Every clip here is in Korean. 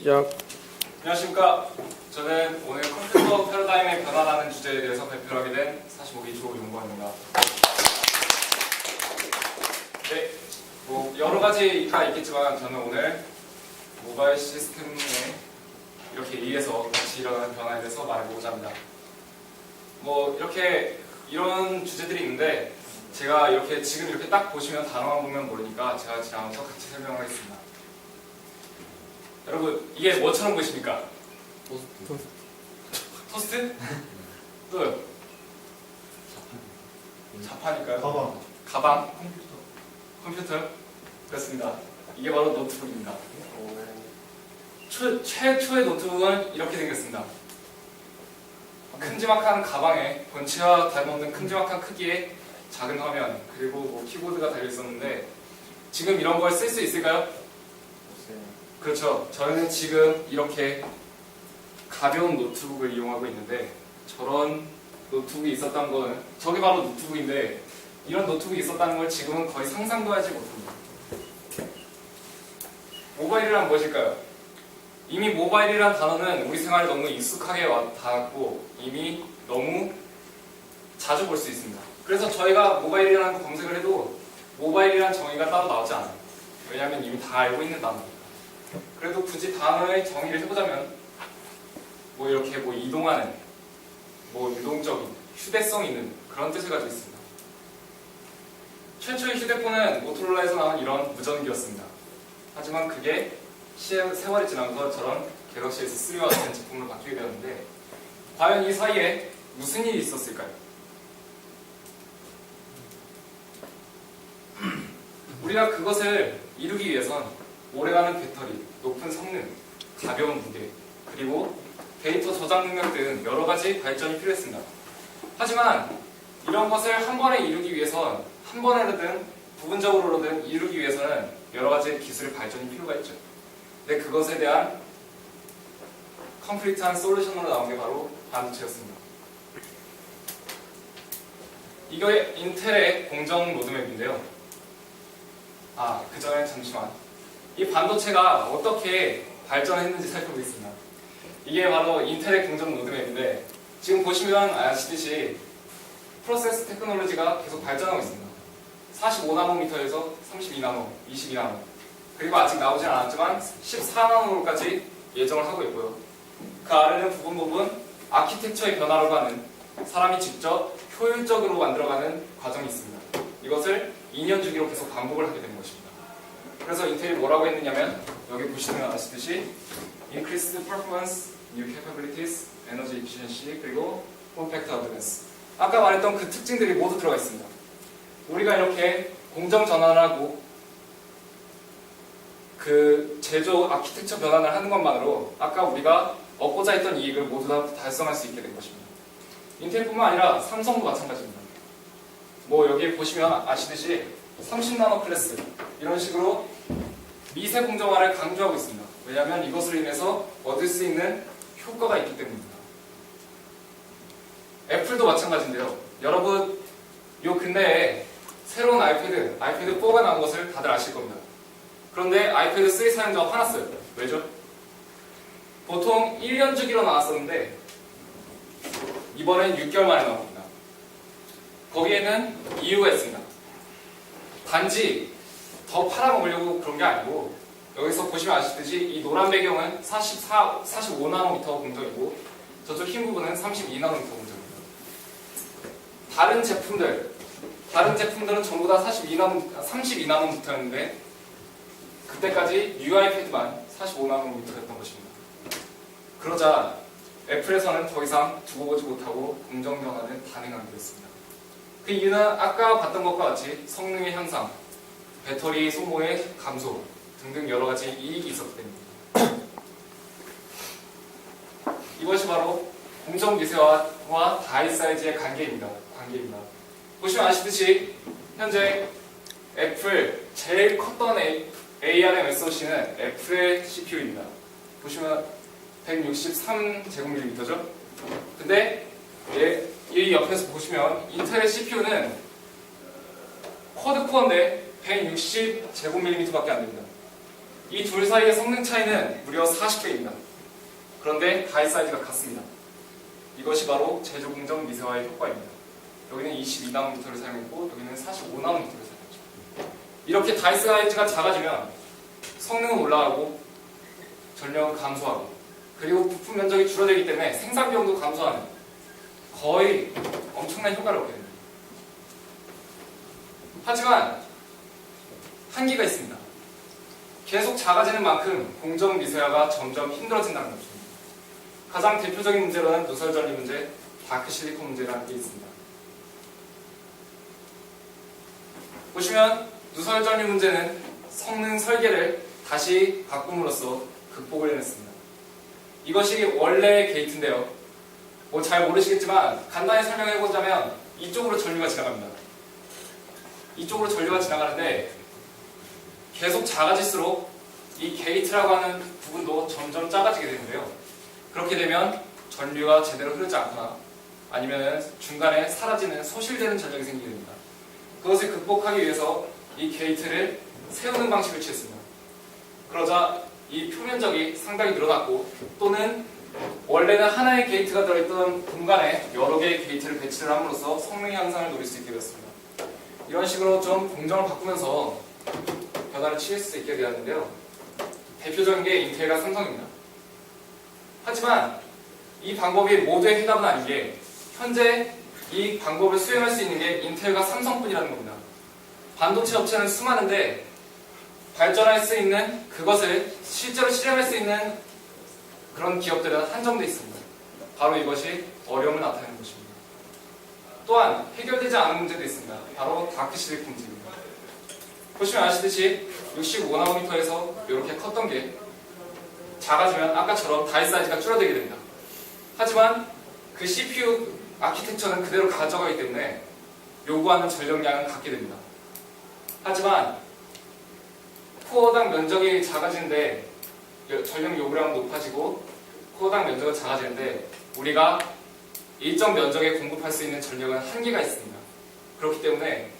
시작. 안녕하십니까. 저는 오늘 컴퓨터 패러다임의 변화라는 주제에 대해서 발표를 하게 된 45기 조용관입니다. 네, 뭐 여러 가지가 있겠지만 저는 오늘 모바일 시스템에 이렇게 의해서 같이 일어나는 변화에 대해서 말해보고자 합니다. 뭐 이런 주제들이 있는데 제가 이렇게 지금 이렇게 딱 보시면 단어만 보면 모르니까 제가 지나면서 같이 설명하겠습니다. 여러분 이게 뭐처럼 보이십니까? 토스트? 또요? 자판일까요? 가방? 컴퓨터? 그렇습니다. 이게 바로 노트북입니다. 최초의 노트북은 이렇게 생겼습니다. 큼지막한 가방에 본체와 다름없는 큼지막한 크기의 작은 화면 그리고 뭐 키보드가 달려 있었는데 지금 이런 걸 쓸 수 있을까요? 그렇죠. 저는 지금 이렇게 가벼운 노트북을 이용하고 있는데 저런 노트북이 있었다는 거는 저게 바로 노트북인데 이런 노트북이 있었다는 걸 지금은 거의 상상도 하지 못합니다. 모바일이란 무엇일까요? 이미 모바일이란 단어는 우리 생활에 너무 익숙하게 닿았고 이미 너무 자주 볼 수 있습니다. 그래서 저희가 모바일이라는 거 검색을 해도 모바일이란 정의가 따로 나오지 않아요. 왜냐하면 이미 다 알고 있는 단어입니다. 그래도 굳이 단어의 정의를 해보자면 뭐 이렇게 뭐 이동하는 뭐 유동적인 휴대성 있는 그런 뜻을 가지고 있습니다. 최초의 휴대폰은 모토로라에서 나온 이런 무전기였습니다. 하지만 그게 세월이 지나면서 저런 갤럭시 S3와 같은 제품으로 바뀌게 되었는데 과연 이 사이에 무슨 일이 있었을까요? 우리가 그것을 이루기 위해선 오래가는 배터리, 높은 성능, 가벼운 무게, 그리고 데이터 저장 능력 등 여러 가지 발전이 필요했습니다. 하지만 이런 것을 한 번에 이루기 위해선 한 번에든 부분적으로든 이루기 위해서는 여러 가지 기술의 발전이 필요가 있죠. 근데 그것에 대한 컴플리트한 솔루션으로 나온 게 바로 반도체였습니다. 이게 인텔의 공정 로드맵인데요. 그 전에 잠시만. 이 반도체가 어떻게 발전했는지 살펴보겠습니다. 이게 바로 인텔의 공정 로드맵인데 지금 보시면 아시듯이 프로세스 테크놀로지가 계속 발전하고 있습니다. 45나노미터에서 32나노, 22나노 그리고 아직 나오진 않았지만 14나노로까지 예정을 하고 있고요. 그 아래는 부분 아키텍처의 변화라고 하는 사람이 직접 효율적으로 만들어가는 과정이 있습니다. 이것을 2년 주기로 계속 반복을 하게 되는 것입니다. 그래서 인텔이 뭐라고 했느냐면 여기 보시면 아시듯이 Increased Performance, New Capabilities, Energy Efficiency, 그리고 Form Factor Advance 아까 말했던 그 특징들이 모두 들어가 있습니다. 우리가 이렇게 공정 전환을 하고 그 제조 아키텍처 변환을 하는 것만으로 아까 우리가 얻고자 했던 이익을 모두 다 달성할 수 있게 된 것입니다. 인텔뿐만 아니라 삼성도 마찬가지입니다. 뭐 여기 보시면 아시듯이 30나노 클래스 이런 식으로 미세 공정화를 강조하고 있습니다. 왜냐하면 이것으로 인해서 얻을 수 있는 효과가 있기 때문입니다. 애플도 마찬가지인데요. 여러분 요 근래에 새로운 아이패드 4가 나온 것을 다들 아실 겁니다. 그런데 아이패드 3 사용자가 화났어요. 왜죠? 보통 1년 주기로 나왔었는데 이번엔 6개월 만에 나옵니다. 거기에는 이유가 있습니다. 단지 더 팔아먹으려고 그런 게 아니고 여기서 보시면 아시듯이 이 노란 배경은 45나노미터 공정이고 저쪽 흰 부분은 32나노미터 공정입니다. 다른 제품들은 전부 다 32나노미터였는데 그때까지 UI패드만 45나노미터였던 것입니다. 그러자 애플에서는 더 이상 두고 보지 못하고 공정 변화는 단행하게 됐습니다. 그 이유는 아까 봤던 것과 같이 성능의 향상, 배터리 소모의 감소 등등 여러 가지 이익이 있었기 때문입니다. 이것이 바로 공정 미세화와 다이 사이즈의 관계입니다. 보시면 아시듯이 현재 애플 제일 컸던 ARM SoC는 애플의 CPU입니다. 보시면 163제곱밀리미터죠. 근데 이 옆에서 보시면 인텔의 CPU는 쿼드코어인데 160제곱밀리미터밖에 안 됩니다. 이 둘 사이의 성능 차이는 무려 40배입니다. 그런데 가해 사이즈가 같습니다. 이것이 바로 제조 공정 미세화의 효과입니다. 여기는 22나노미터를 사용했고 여기는 45나노미터를 사용했죠. 이렇게 다이 사이즈가 작아지면 성능은 올라가고 전력은 감소하고 그리고 부품 면적이 줄어들기 때문에 생산 비용도 감소하는 거의 엄청난 효과를 얻게 됩니다. 하지만 한계가 있습니다. 계속 작아지는 만큼 공정 미세화가 점점 힘들어진다는 것입니다. 가장 대표적인 문제로는 누설 전리 문제, 다크 실리콘 문제라는 게 있습니다. 보시면 누설 전리 문제는 성능 설계를 다시 바꿈으로써 극복을 해냈습니다. 이것이 원래의 게이트인데요. 뭐 잘 모르시겠지만 간단히 설명해보자면 이쪽으로 전류가 지나갑니다. 이쪽으로 전류가 지나가는데 계속 작아질수록 이 게이트라고 하는 부분도 점점 작아지게 되는데요. 그렇게 되면 전류가 제대로 흐르지 않거나 아니면 중간에 사라지는 소실되는 전력이 생기게 됩니다. 그것을 극복하기 위해서 이 게이트를 세우는 방식을 취했습니다. 그러자 이 표면적이 상당히 늘어났고 또는 원래는 하나의 게이트가 들어있던 공간에 여러 개의 게이트를 배치를 함으로써 성능 향상을 노릴 수 있게 되었습니다. 이런 식으로 좀 공정을 바꾸면서 변화를 취할 수 있게 되었는데요. 대표적인 게 인텔과 삼성입니다. 하지만 이 방법이 모두의 해답은 아닌 게 현재 이 방법을 수행할 수 있는 게 인텔과 삼성뿐이라는 겁니다. 반도체 업체는 수많은데 발전할 수 있는 그것을 실제로 실행할 수 있는 그런 기업들은 한정되어 있습니다. 바로 이것이 어려움을 나타내는 것입니다. 또한 해결되지 않은 문제도 있습니다. 바로 다크 실리콘 문제입니다. 보시면 아시듯이 65나노미터에서 이렇게 컸던 게 작아지면 아까처럼 다이 사이즈가 줄어들게 됩니다. 하지만 그 CPU 아키텍처는 그대로 가져가기 때문에 요구하는 전력량은 같게 됩니다. 하지만 코어당 면적이 작아지는데 전력 요구량은 높아지고 코어당 면적은 작아지는데 우리가 일정 면적에 공급할 수 있는 전력은 한계가 있습니다. 그렇기 때문에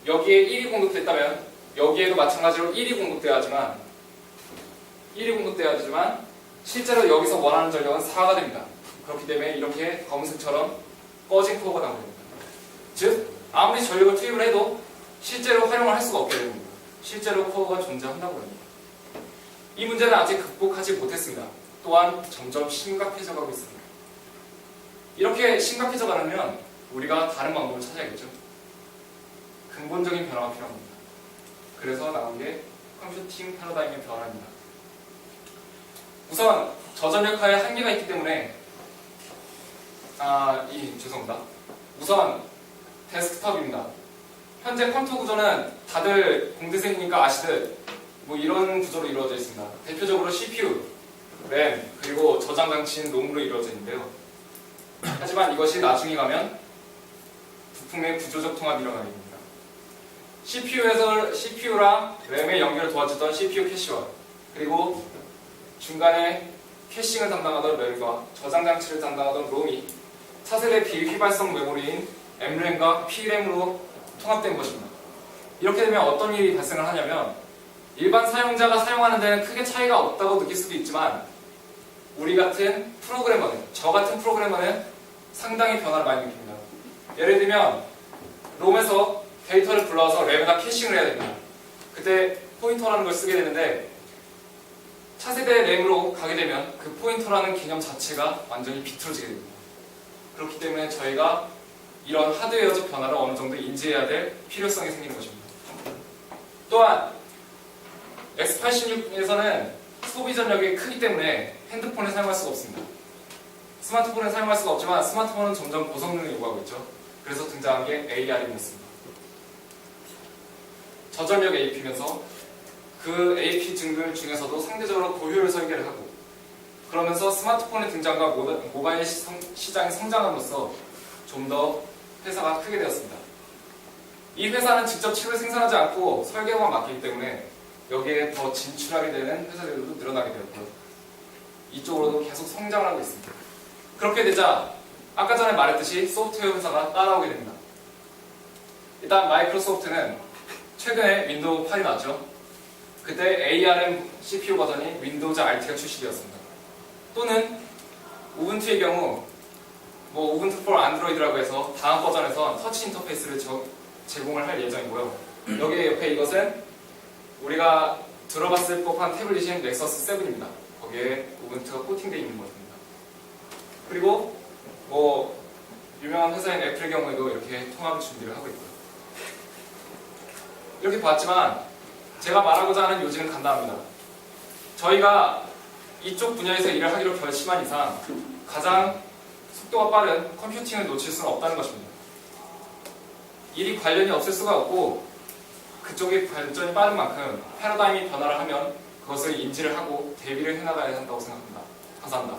여기에 1이 공급됐다면 여기에도 마찬가지로 1이 공급되어야지만 실제로 여기서 원하는 전력은 4가 됩니다. 그렇기 때문에 이렇게 검은색처럼 꺼진 코어가 나옵니다. 즉 아무리 전력을 투입을 해도 실제로 활용을 할 수가 없게 됩니다. 실제로 코어가 존재한다고 합니다. 이 문제는 아직 극복하지 못했습니다. 또한 점점 심각해져 가고 있습니다. 이렇게 심각해져 가려면 우리가 다른 방법을 찾아야겠죠. 근본적인 변화가 필요합니다. 그래서 나온 게 컴퓨팅 패러다임의 변화입니다. 우선 저전력화에 한계가 있기 때문에 죄송합니다. 우선 데스크톱입니다. 현재 컴퓨터 구조는 다들 공대생이니까 아시듯 뭐 이런 구조로 이루어져 있습니다. 대표적으로 CPU, 램, 그리고 저장 장치인 롬으로 이루어져 있는데요. 하지만 이것이 나중에 가면 부품의 구조적 통합이 일어나게 됩니다. CPU랑 램의 연결을 도와주던 CPU 캐시와 그리고 중간에 캐싱을 담당하던 램과 저장 장치를 담당하던 롬이 차세대 비휘발성 메모리인 M램과 P램으로 통합된 것입니다. 이렇게 되면 어떤 일이 발생을 하냐면 일반 사용자가 사용하는 데는 크게 차이가 없다고 느낄 수도 있지만 우리 같은 프로그래머는, 저 같은 프로그래머는 상당히 변화를 많이 느낍니다. 예를 들면 롬에서 데이터를 불러와서 램에다 캐싱을 해야 됩니다. 그때 포인터라는 걸 쓰게 되는데 차세대 램으로 가게 되면 그 포인터라는 개념 자체가 완전히 비틀어지게 됩니다. 그렇기 때문에 저희가 이런 하드웨어적 변화를 어느 정도 인지해야 될 필요성이 생기는 것입니다. 또한 X86에서는 소비 전력이 크기 때문에 핸드폰을 사용할 수가 없습니다. 스마트폰을 사용할 수가 없지만 스마트폰은 점점 고성능을 요구하고 있죠. 그래서 등장한 게 AR이었습니다. 저전력 AP면서 그 AP 등급 중에서도 상대적으로 고효율 설계를 하고 그러면서 스마트폰의 등장과 모바일 시장이 성장함으로써 좀 더 회사가 크게 되었습니다. 이 회사는 직접 칩을 생산하지 않고 설계만 맡기기 때문에 여기에 더 진출하게 되는 회사들도 늘어나게 되었고요. 이쪽으로도 계속 성장을 하고 있습니다. 그렇게 되자 아까 전에 말했듯이 소프트웨어 회사가 따라오게 됩니다. 일단 마이크로소프트는 최근에 윈도우 8이 나왔죠. 그때 ARM CPU 버전이 윈도우즈 RT가 출시되었습니다. 또는 우분투의 경우 뭐 우분투 for 안드로이드라고 해서 다음 버전에서 터치 인터페이스를 제공을 할 예정이고요. 여기 옆에 이것은 우리가 들어봤을 법한 태블릿인 넥서스 7입니다. 거기에 우분투가 코팅되어 있는 것입니다. 그리고 뭐 유명한 회사인 애플의 경우에도 이렇게 통합을 준비를 하고 있고요. 이렇게 봤지만 제가 말하고자 하는 요지는 간단합니다. 저희가 이쪽 분야에서 일을 하기로 결심한 이상 가장 속도가 빠른 컴퓨팅을 놓칠 수는 없다는 것입니다. 일이 관련이 없을 수가 없고 그쪽의 발전이 빠른 만큼 패러다임이 변화를 하면 그것을 인지를 하고 대비를 해나가야 한다고 생각합니다. 감사합니다.